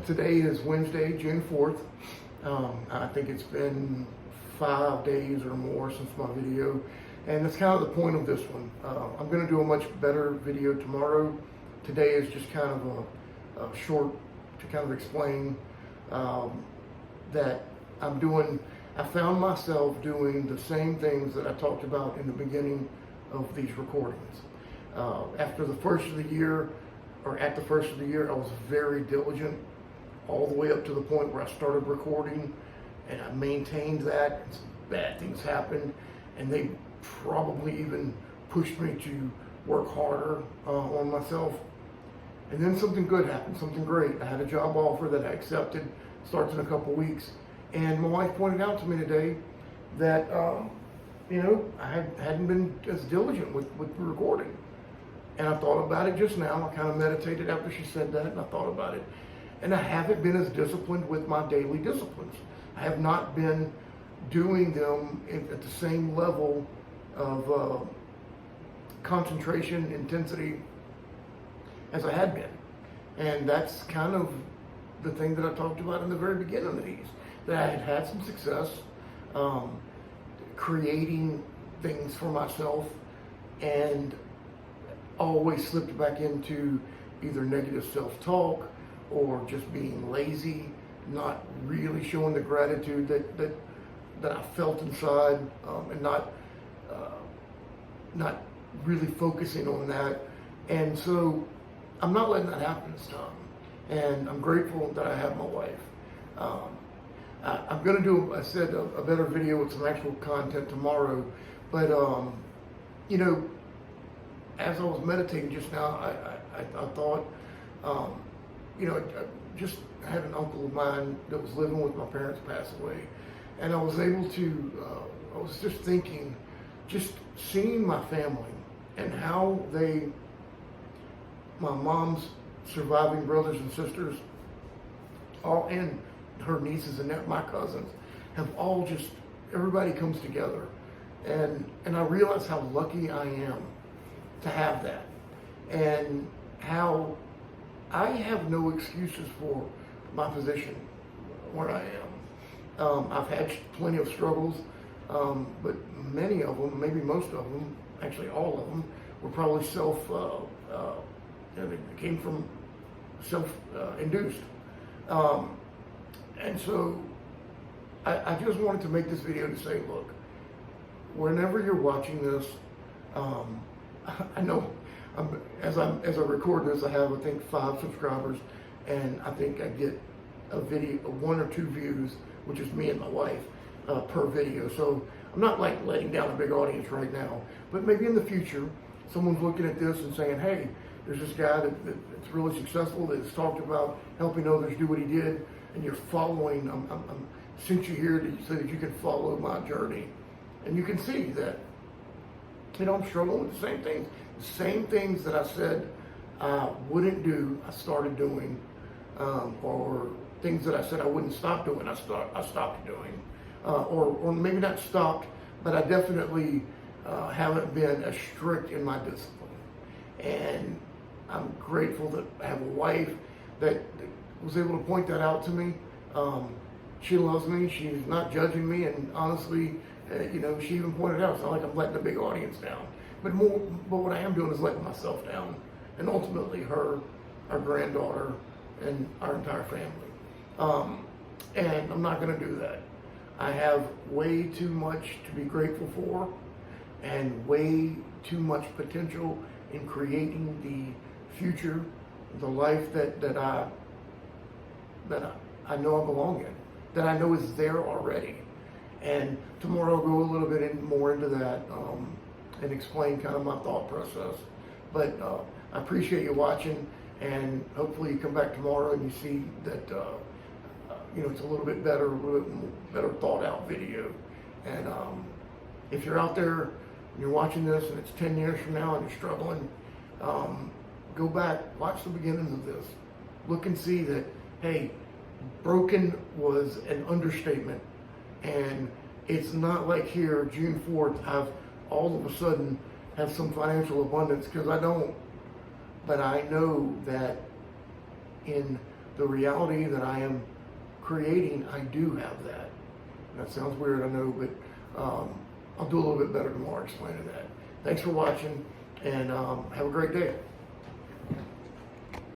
Today is Wednesday, June 4th. I think it's been 5 days or more since my video, and that's kind of the point of this one. I'm going to do a much better video tomorrow. Today is just kind of a short to kind of explain that I found myself doing the same things that I talked about in the beginning of these recordings. After the first of the year, or at the first of the year, I was very diligent all the way up to the point where I started recording, and I maintained that. And some bad things happened, and they probably even pushed me to work harder on myself. And then something good happened, something great. I had a job offer that I accepted, starts in a couple weeks, and my wife pointed out to me today that I hadn't been as diligent with recording. And I thought about it just now. I kind of meditated after she said that, and I thought about it. And I haven't been as disciplined with my daily disciplines. I have not been doing them at the same level of concentration, intensity as I had been. And that's kind of the thing that I talked about in the very beginning of these, that I had had some success creating things for myself, and always slipped back into either negative self-talk or just being lazy, not really showing the gratitude that I felt inside, and not really focusing on that. And so I'm not letting that happen this time. And I'm grateful that I have my wife. I'm going to do, I said, a better video with some actual content tomorrow. But, as I was meditating just now, I thought, I just had an uncle of mine that was living with my parents pass away. And I was able to, I was just thinking, just seeing my family and how my mom's surviving brothers and sisters, and her nieces and my cousins, have all just, everybody comes together. And I realize how lucky I am to have that, and how I have no excuses for my position where I am. I've had plenty of struggles, but many of them, maybe most of them, actually all of them, were probably they came from self-induced. And so I just wanted to make this video to say, look, whenever you're watching this, I know as I record this, I have, I think, 5 subscribers, and I think I get a video, 1 or 2 views, which is me and my wife, per video. So I'm not like letting down a big audience right now, but maybe in the future, someone's looking at this and saying, hey, there's this guy that's really successful, that's talked about helping others do what he did, and you're following, I'm sent you here so that you can follow my journey. And you can see that, I'm struggling with the same things that I said I wouldn't do, I started doing, or things that I said I wouldn't stop doing, I stopped doing, or maybe not stopped, but I definitely haven't been as strict in my discipline. And I'm grateful that I have a wife that was able to point that out to me. She loves me, she's not judging me, and honestly, she even pointed out, it's not like I'm letting a big audience down. But what I am doing is letting myself down, and ultimately her, our granddaughter, and our entire family. And I'm not going to do that. I have way too much to be grateful for, and way too much potential in creating the future, the life that I know I belong in, that I know is there already. And tomorrow I'll go a little bit more into that, and explain kind of my thought process. But I appreciate you watching, and hopefully you come back tomorrow and you see that it's a little bit better, thought out video. And if you're out there and you're watching this and it's 10 years from now and you're struggling, go back, watch the beginnings of this, look and see that, hey, broken was an understatement. And it's not like here, June 4th, I've all of a sudden have some financial abundance, because I don't. But I know that in the reality that I am creating, I do have that. And that sounds weird, I know, but I'll do a little bit better tomorrow explaining that. Thanks for watching, and have a great day.